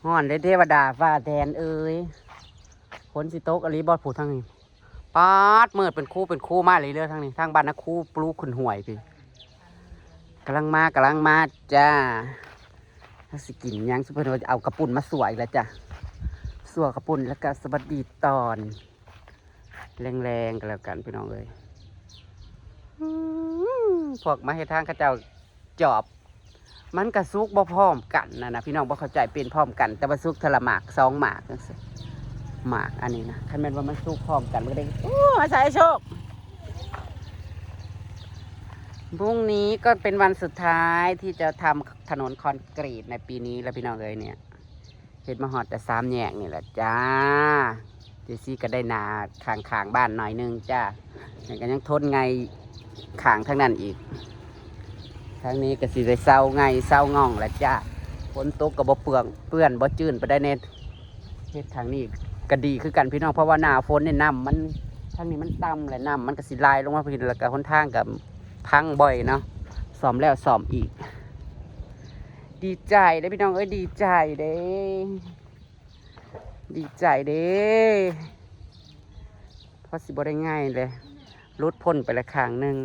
ฮ้อนได้เทวดาฟ้าแทนเอ้ยฝนสิตกอลีบอดผูทางนี้ปาดเมื่อเป็นคู่มาเลยเรื่อยทางนี้ทางบ้านนะคู่ปลูกขึ้นห่วยพี่กำลังมาจ้าถ้าสิกินยังสุพรรณเอากระปุ่นมาสวยแล้วจ้ะสวยกระปุ่นแล้วก็สวัสดีตอนแรงๆกันแล้วกันพี่น้องเลยพวกมาให้ทางข้าเจ้าจอบมันกระซุกบ่พร้อมกันนะพี่น้องบ่เข้าใจเป็นพร้อมกันแต่ว่าซุกทละหมาก2 หมากหมากอันนี้นะคันแม่นว่ามันซุกพร้อมกันมันก็ได้โอ้อาศัยโชคพรุ่งนี้ก็เป็นวันสุดท้ายที่จะทำถนนคอนกรีตในปีนี้แล้วพี่น้องเลยเนี่ยเห็ดมาหอดแต่3 แยกนี่แหละจ้าเจซี่ก็ได้นาข้างบ้านหน่อยนึงจ้าแต่ก็ยังทนไงข้างทั้งนั้นอีกทั้งนี้ก็สิได้เศร้าไงเศร้าง่องแหละจ้าฝนตกกับบ่เปื้อนบ่จื้นไปได้เน็ตเฮ็ดทางนี้ก็ดีคือกันพี่น้องเพราะว่าหน้าฝนเนี่ยน้ำมันทางนี้มันต่ำเลยน้ำมันก็สิไหลลงมาพี่แล้วก็หนทางกับพังบ่อยเนาะซ่อมแล้วซ่อมอีกดีใจเด้พี่น้องเอ้ยดีใจเด้เพราะสิบ่ได้ง่ายเลยรุดพ้นไปละครั้งหนึ่ง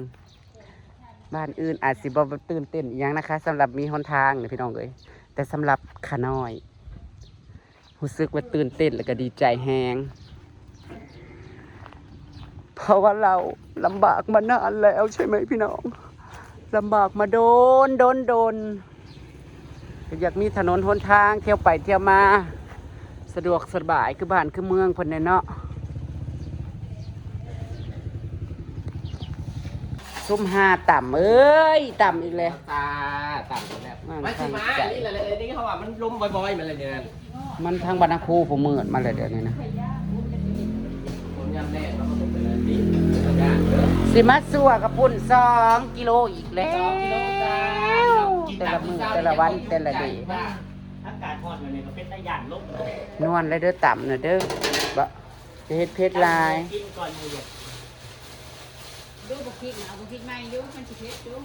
บ้านอื่นอาจสิบ่ตื่นเต้นอีกอย่างนะคะสำหรับมีหนทางเนี่ยพี่น้องเอ้ยแต่สำหรับขาน้อยรู้สึกว่าตื่นเต้นแล้วก็ดีใจแฮงเพราะว่าเราลำบากมานานแล้วใช่ไหมพี่น้องลำบากมาโดนอยากมีถนนหนทางเที่ยวไปเที่ยวมาสะดวกสบายคือบ้านคือเมืองเพิ่นเนาะซุ่ม5 ต่ำเอ้ยต่ำอีกเลยต่ำแล้วมันสิมาอันนี้แหละนี่เขาว่ามันลมบ่อยๆมันอะไรเนี่ยมันทางบรรณาคูผมมืดมาเลยเดี๋ยวนี้นะผมยำแน่แล้วมันเป็นอะไรดีสิมาสัวกระปุ่น2 กิโลอีกแล้วแต่ละมือแต่ละวันแต่ละเดือนอากาศร้อนเลยก็เป็นตะหยานลบนวลเลยเด้อต่ำเด้อบะจะเฮ็ดเพชรลายกินก่อนอยู่ดูบุกพริกนะบุกพริกไม่ยุ่มันสิเพชรยุ่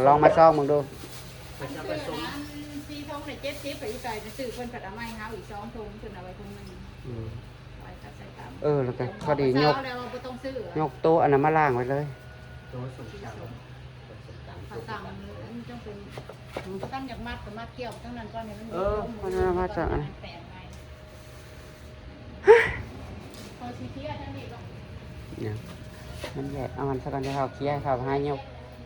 ลองมาซองมึงดูมันจะผสมซีทงใน70ไปอีกไก่จะซื้อเพิ่นผัดอะไรเฮาอีก2 ถุงเพิ่นเอาไว้ถุงนึงไว้ใส่ตามแล้วก็พอดียกโต๊ะอันนั้นมาล่างไว้เลยโต๊ะสุกจังเขาสั่งมันต้องเป็นตั้งจากมัดกับมัดเกี่ยวทั้งนั้นก้อนนี้มันมาจากอะไรพอซีเทียทั้งนี้ก็เนี่ยมันแหละเอามันสักกันจะเขาเคี้ยวเขาให้ยก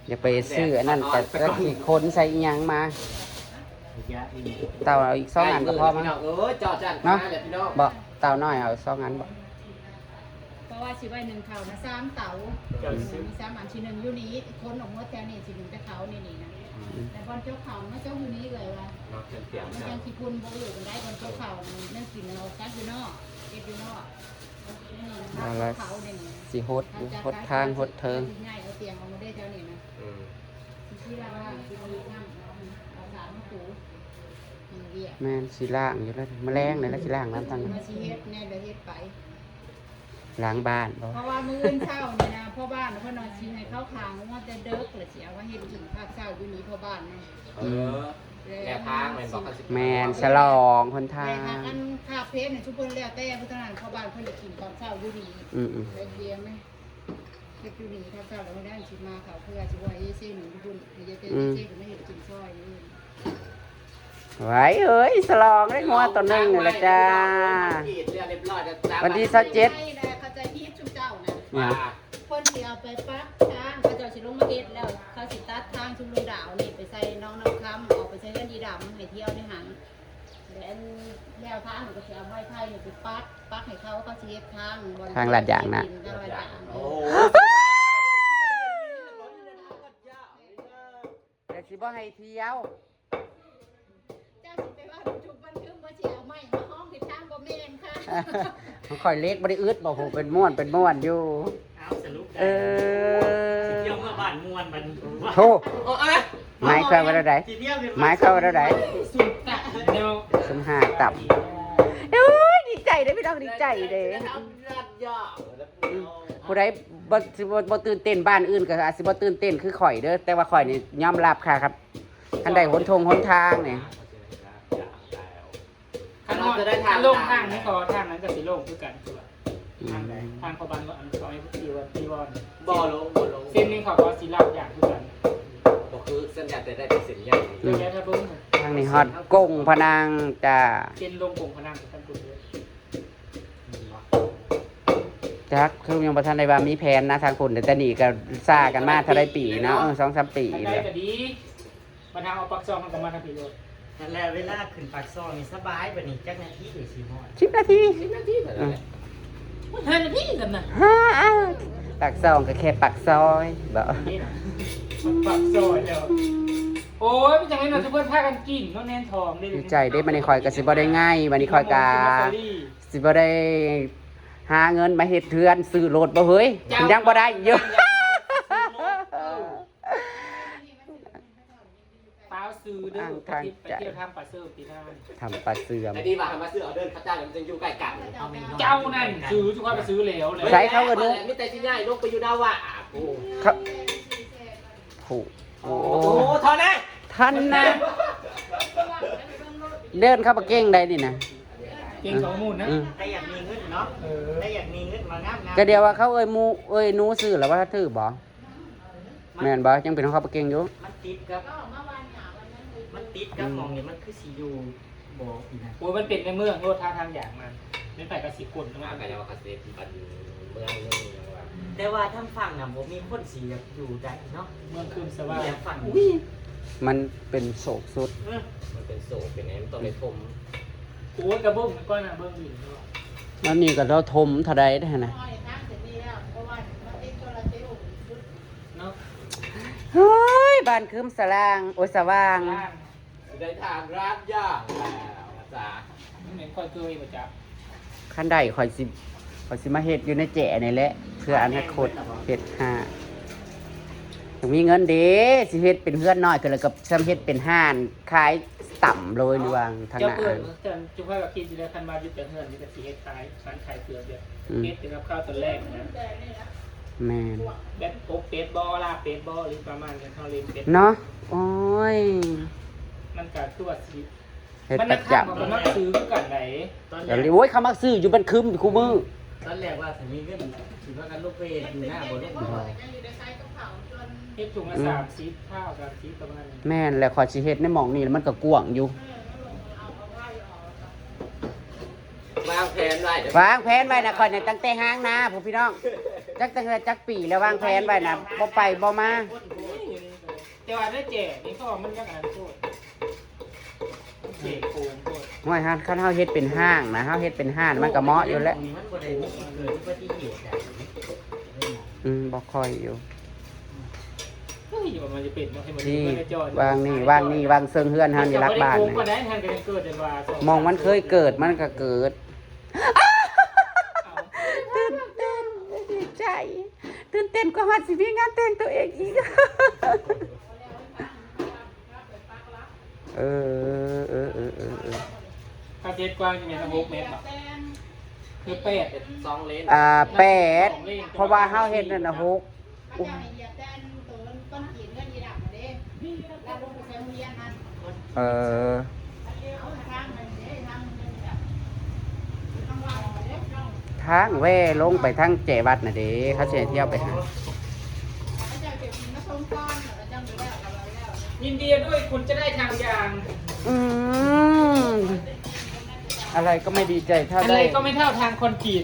อย่าไปซื้ออันนั้นแต่ละกี่คนใส่ยังมาเต่าเอาอีก2 อันก็พอมั้งจอดจันเนาะบอกเต่าน้อยเอา2 อันบอกเพราะว่าสิไว้1 เข่านะ3 เต่ามี3 อันชิ้น1อยู่นี้คนออกมาแถวนี้ชิ้น1จะเขานี่นะแต่บอลเจ้าเขาไม่เจ้าอยู่นี้เลยว่ะมันยังขี้คุณบ่อยู่กันได้บอลเจ้าเขานั่นกินเราซักอยู่นอกเก็บอยู่นอกแล้วสิหดทางหดเทิงง่ายเอาเตียงเอามาได้เท่านี้นะที่ว่าที่มีน้ำเอาสารมาถูแม่นสีล่างอยู่แล้วแมลงเลยแล้วสีล่างน้ำตั้งมาชีเฮ็ดแน่เดี๋ยวเฮ็ดไปล้างบ้านเพราะว่ามื้อเช้าเนี่ยนะพ่อบ้านเพิ่นนอนชีให้เข้าขางว่าจะเดิกเลยสิเอาว่าเฮ็ดกินภาคเช้าอยู่นี่พ่อบ้านนะแนวทางแม่นบอกแม่นฉลองคนทางอันคาเพชรเนี่ยชุบเพิ่นแล้วแต่เพิ่นนั้นพ่อบ้านเพิ่นจะกินตอนเช้าอยู่นี่ได้เดียวมั้ยเฮ็ดอยู่นี่ถ้าเช้าแล้วไม่ได้สิมาเขาเพื่อสิว่าเซ่หนูบุญเยเต้เซ่ก็ไม่เห็นกินซอยนี่ไว้เอ้ยฉลองได้งัวตัวนึงนี่แหละจ้าวันที่27เข้าใจพี่ชุมเจ้านะคนสิเอาไปปักทางเขาเจ้าสิลงมาเฮ็ดแล้วเขาสิตัดทางชุมลุงดาวนี่ไปใส่น้องน้ำค้ำออกไปใส่เงินดีดำให้เที่ยวในหันแล้วทางก็สิเอาไว้ไทยนี่ไปปักให้เขาสิเฮ็ดทางลาดยางนะแต่สิบ่ให้เที่ยวเจ้าสิไปว่าถูกบันทึกบ่สิเอาไม้มาห้องที่ทางบ่แม่นค่ะมันค่อยเล็กบ่ได้อึดบ่ฮู้เป็นม่วนอยู่สรุปได้เที่ยวเมื่อบ้านม่วนมันโธ่ไม้เข้าว่าได้ไม้เข้าว่าได้ซุ่ม5 ต่ำดีใจเด้พี่น้องดีใจเด้ผู้ใดบ่ตื่นเต้นบ้านอื่นก็อาจสิบ่ตื่นเต้นคือข่อยเด้อแต่ว่าข่อยนี่ยอมรับค่ะครับคันใดหนทางนี่ จะได้ทาง โลกทางนี้ก็ทางนั้นก็สิโลกคือกันคือว่าทางใดทางพบันก็อันเขาให้ที่ว่าที่วอน บ่อลง เส้นนี้เขาก็สิลาบอย่างคือกัน ก็คือเส้นใหญ่แต่ได้เป็นเส้นใหญ่ เดี๋ยวแกถ้าเบิ่ง ทางนี้ฮอดกุ้งพะนังจ้า เส้นลงกงพนังกันกุ่นเลย จักคือยังบ่ทันได้ว่ามีแผนนะทางคุณแต่นี่ก็ซ่ากันมาเท่าได้ปีเนาะ2-3 ปี ทางใด แล้ว ก็ดีปัญหาเอาปักซองมันก็มาทางพี่โลด นั่นแหละเวลาขึ้นปากซอยนี่สบายบัดนี้จักนาทีหรือสิฮอด 10 นาที 10 นาทีเท่านั้นแหละ 5 นาทีกันน่ะ ปากซองก็แค่ปากซอยบ่ นี่น่ะปักซอยแล้วโอ้ยเป็นจังได๋น่ะทุกคนพากันกินเนาะแน่นทองได้ ดีใจได้บัดนี้คอยก็สิบ่ได้ง่ายบัดนี้คอยก็สิบ่ได้หาเงินมาเฮ็ดเทือนซื้อรถบ่เฮ้ยยังบ่ได้อยู่ เปล่าซื้อเด้อไปเที่ยวทำปลาเซอร์ปีหน้า ทำปลาเสื่อม ไอ้ดีว่าทำมาซื้อเอาเดินข้าจ้างมันจะอยู่ใกล้กัน เจ้านั่นซื้อทุกคนไปซื้อแล้วเลย ใช้เขาก็นึก มีแต่ที่ง่ายลงไปอยู่ดาวว่าโอ้ ครับผูกโอ้ โหเท่านั้น ท่านนะเดินเข้ามาเก้งได้นี่นะ เก่ง2 หมื่นนะ อืม ได้อยากมีเงินเนาะได้อยากมีเงินมางามๆ ก็เดียวว่าเขาเอ้ยหนูซื้อแล้วว่าถือบ่แม่นบ่ยังเป็นของเขามาเก้งอยู่ มันติดกับมันติดกับหมองนี่มันคือสิอยู่บ่อีนะ โอ้ยมันเป็นในเมืองโลดทางอย่างมันไม่ไปกับ10 คนทั้ง มา นั้น กันยังว่าคาเซ่ปันเมืองนึงยังว่า แต่ว่าทางฝั่งน่ะบ่มีคนสิอยากอยู่ได้เนาะ เมืองคืนส มี ว่าง แต่ฝั่ง มันเป็นโศกสุด มันเป็นโศกเป็นไงมันต้องไปทม โอ้ยกระเบื้องมันก็น่ะเบื้องอื่นเนาะ แล้วนี่ก็เราทมเท่าใดได้นะ เนาะ เฮ้ยบ้านคืมสลางโอ้ยสว่าง ล่าง ได้ทางร้านย่างแล้วจ้า มันเหมือนคอยเคยมาจับ คันใดข่อยสิมาเฮ็ดอยู่ในแจ๋นี่แหละเพื่ออนาคตเฮ็ดหาต้องมีเงินเด้สิเฮ็ดเป็นเฮือนน้อยก็แล้วกับซ้ำเฮ็ดเป็นห้านขายต่ำเลยนี่วางทาง เจ้า หน้า เปิดเจ้าจุ๊บให้กับกินอยู่แล้วคันมาอยู่แต่เฮือนนี่ก็สิเฮ็ดขายร้านขายเกลือเดียวเฮ็ดเป็นกับข้าวตอนแรกนะ แม่น แบบโป๊กเป็ดบ่ลาบเป็ดบ่หรือประมาณนั้นเฮาเล่นเป็ด เนาะโอ้ย มันก็คือว่าสิ เฮ็ด มัน ประ รา จ คามันมักซื้อคือกันไหน ตอน ำ แร เดี๋ยว ก นี้โอ้ยเขามักซื้ออยู่บันคึมอยู่คู่มือ ตอนแรกว่าถ้ามีเงินสิว่ากันลูกเพจอยู่หน้าบ่ลูกบ่ เฮ็ดถุงละ30ข้าว30ประมาณนี้ แม่นแล้วขอยสิเฮ็ดในหม่องนี่แล้วมันก็กว้างอยู่ วางแผนไว้เดี๋ยว วางแผนไว้นะข่อยน่ะตั้งแต่ห้างนาผู้พี่น้องจักปีแล้ววางแผนไว้นะบ่ไปบ่มา แต่ว่าได้แจกนี่ก็มันยังอันนั้นโคตรเจ๊โกงโคตร ห้วยฮะคันเฮาเฮ็ดเป็นห้างนะเฮาเฮ็ดเป็นห้างมันก็เหมาะอยู่แล้ว มันบ่ได้มีเกิดอุบัติเหตุได้ บ่ค่อยอยู่ เฮ้ยอยู่มันจะเป็นบ่ให้มัน ที่ ไม่ได้จอด วางนี่วางเซิงเฮือนเฮานี่รักบ้าน โกง นะ ก็ได้ทางกันเกิดแต่ว่า มองมันเคยเกิดมันก็เกิด เอา ตื่นเต้นดีใจตื่นเต้นกว่าฮอดสิมีงานแต่งตัวเองอีก เออ คาเทศกว้างอย่างเงี้ยนะ6 เมตรบ่คือ8 เป็น2 เลน 8เพราะว่าเฮาเฮ็ดนั่นน่ะ6 เออทางแว่ลงไปทางเจวัดน่ะเด้เขาสิให้เที่ยวไปหา ยินดีด้วยคุณจะได้ทางยาง อืมอะไรก็ไม่ดีใจเท่า อะไร ได้ ก็ไม่เท่าทางคอนกรีต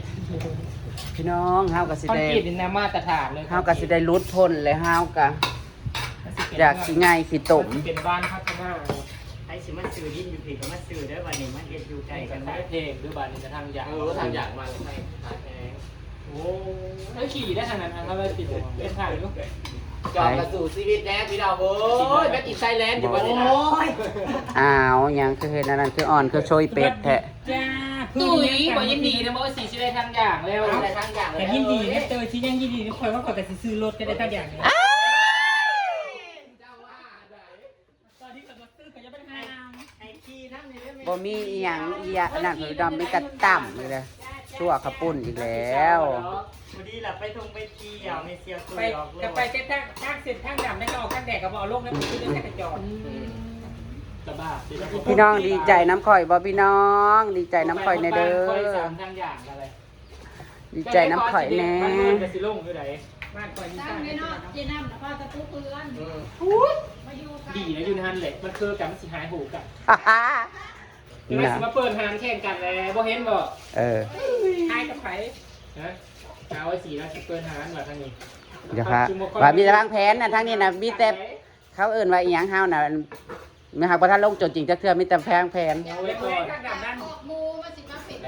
พี่น้องเฮาก็สิ คอน ได้ กรีตนี่นะมาตรฐานเลย เฮาก็สิได้รุดพ้นเลยเฮาก็อยากสิง่ายสิตม เป็นบ้านพัฒนา ไอ้สิมาซื้อดินอยู่พี่ก็มาซื้อได้อวันนี้มาเฮ็ดอยู่ใกล้ ให้ กั กัน น ได้ ได้เพลงหรือบ้านนี้จะทางยาง ทางอย่างมาให้ทางแพง โอ้แล้วขี่ได้ขนาดนั้นถ้าไม่ติดเป็นทางอยู่ จอดกระสู่ชีวิตแน่พี่ดาวโว้ยแบ็คอินไซแลนด์อยู่วันนี้นะ อ้าวหยังคือเฮ็ดอันนั้นคืออ่อนคือโชยเป็ดแท้ จ้าตุ้ยบอกยินดีนะบอกว่าสีชิได้ทางอย่างแล้ว อะไรทางอย่างเลย แต่ยินดีเนี่ยเจอที่ยังยินดีคอยว่าก่อนแต่ซื้อรถก็ได้ตั้งอย่างนี้ตอนที่แบบว่าซื้อก็จะเป็นห้าง ไอ้ขี้นั่นนี่ได้ไหม บ่มีอีหยังอีหยังอันนั้นคือดำมีกระต่ำเลยชั่วขปุ่นอีกแล้ว พอดีล่ะไปทงไปเที่ยวในเซียวตัว ไป ออกเลย จะไปเส้นทางเส้นทางดำได้ก็ออกทางแดดก็บอกโลกนั้นมันคือเรื่องกระจอด กระบะ พี่น้องดีใจน้ำข่อยบ่พี่น้องดีใจน้ำข่อยในเด้อ ค่อยสามทางอย่างอะไร ดีใจน้ำข่อยแน่ มันมืดกับสิลงอยู่ไหน บ้านคอยนี่ ตั้ง ตั้ง ในเนาะเจน้ำนะพ่อตะปูเพื่อนมาอยู่กัน ดีนะอยู่ในฮันเลยมันคือกับมันสิหายหูกัน ฮ่า ยังไงสิมาเปิดฮานแข่งกันแล้วบ่เห็นบ่ เออ ทายกับไผ นะเอาไว้สีแล้วสิเปิดฮานว่าทางนี้ เดี๋ยวค่ะว่ามีแต่วางแผนนะทั้งนี้นะมีแต่เขาเอื่นว่าอีหยังเฮาน่ะมีหากว่าท่านลงจดจริงจักเทื่อมีแต่แพง เอาไว้ก่อน ข้างดับด้าน ออกมูมาสิมาเป็ด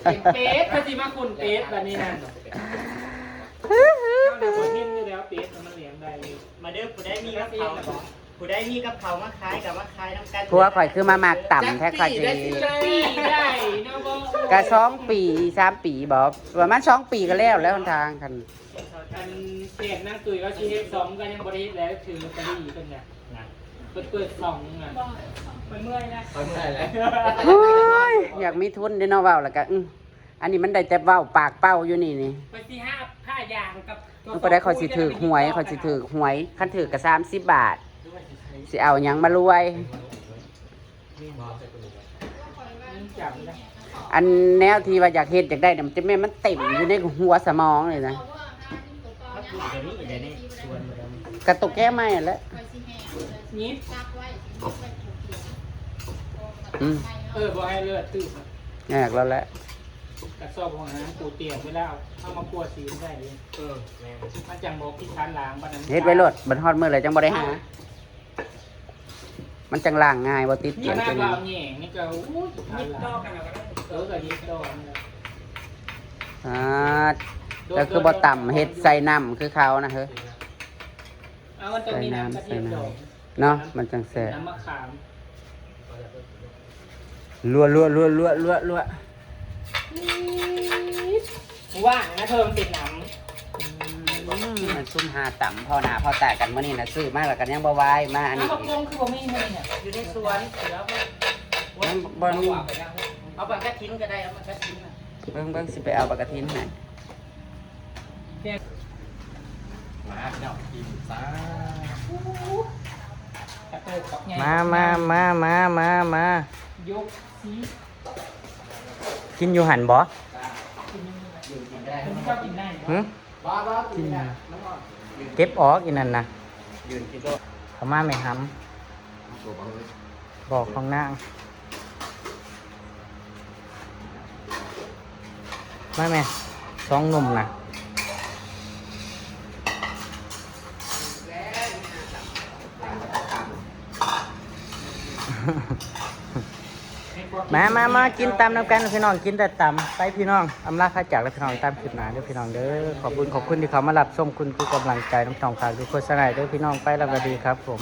เป็นเป็ดพอสิมาคุณเป็ดแบบนี้นั่นผมเห็นอยู่แล้วเป็ดมันเลี้ยงได้เลย มาเด้อผู้ได้มีกับเขาผู้ได้มีกับเขามาขายกับมาขายน้ำกัน ๆผัวข่อยคือมาหมากต่ำแท้ข่อยสิ ได้เนาะบ่ กะ2 ปี 3 ปีบ่ประมาณ2 ปีก็แล้วหนทางคัน อันเขตนั่งตุยก็ชีเฮ็ด2ก็ยังบ่ได้เฮ็ดแล้วถือลอตเตอรี่เพิ่นน่ะเปิด2อ่ะ ไปเมื่อยนะ เอาเมื่อไหร่แล้ว โอ้ยอยากมีทุนเด้เนาะเว้าแล้วก็อันนี้มันได้แต่เว้าปากเป้าอยู่นี่ ไปที่ห้ายางกับ มันก็ได้ข่อยสิถือหวยข่อยสิถือหวยคันถือก็30 บาทสิเอาหยังมารวย จับนะ อันแนวที่ว่าอยากเฮ็ดอยากได้เนี่ยมันจะแม่นมันเต็มอยู่ในหัวสมองเลยนะ เดี๋ยวนี้เดี๋ยวนี้ชวนมาแล้ว กระตุกแก้ไม่แหล้ว ไปสิแห่เลย นี่ ซักไว้ไปผูกเขียน อืม บ่ให้เลือดตื้อ แอกแล้วแหละ กระสอบของน้ำปูเตียงไว้แล้วเอามาคั่วสีได้เลยมันจังบ่พิชันล้างบัดนั้น เฮ็ดไว้โลดบัดฮอดมื้อเลยจังบ่ได้หา มันจังล้างง่ายบ่ติด นี่ เกียง หน้า จัง บ่าวแหง่งนี่ก็อู้ย นิดดอกกันแล้วก็ได้ ก็ยิบดอกนี่แหละ อ่าแล้วคือบ่ต่ำเฮ็ดใส่น้ำคือเขานะเฮ้ย เอามันจะมีน้ำกระเทียมดอก เนาะมันจังแซ่บ น้ำมะขาม ลัวว่างนะเธอมันติดหน มันซุ่มหาต่ำพ่อหน้าพ่อตากันมื้อนี้น่ะซื้อมาแล้วกันยังบ่วายมาอัน ำ นี้ น้ำมะกงคือบ่มีเลยเนี่ย อยู่ในสวนเสือ ยังบ่มี เอาปากกระทิ้นก็ได้เอาปากกระทิ้น เบิ่งสิไปเอาปลากระทินให้ มาเนาะกินซะ กระเติบกับไง มา ยกสี กินอยู่หันบ่ คุณชอบกินได้ หึ บ้ากินนะน้ำอ่อน เก็บออกอีนั่นน่ะ ยืนกินโล เขามาไม่ห ตัวบังเลย ำบอกของนางมาแม่2 หนุ่มน่ะ มากินตำน้ำกันพี่น้องกินแต่ตำไปพี่น้องอำลาข้าจากแล้วพี่น้องตามคลิปหน้าเด้อพี่น้องเด้อขอบคุณที่เขามารับชมคุณคือกำลังใจน้ำทองฝากดูโฆษณาเด้อพี่น้องไปแล้วก็ดีครับผม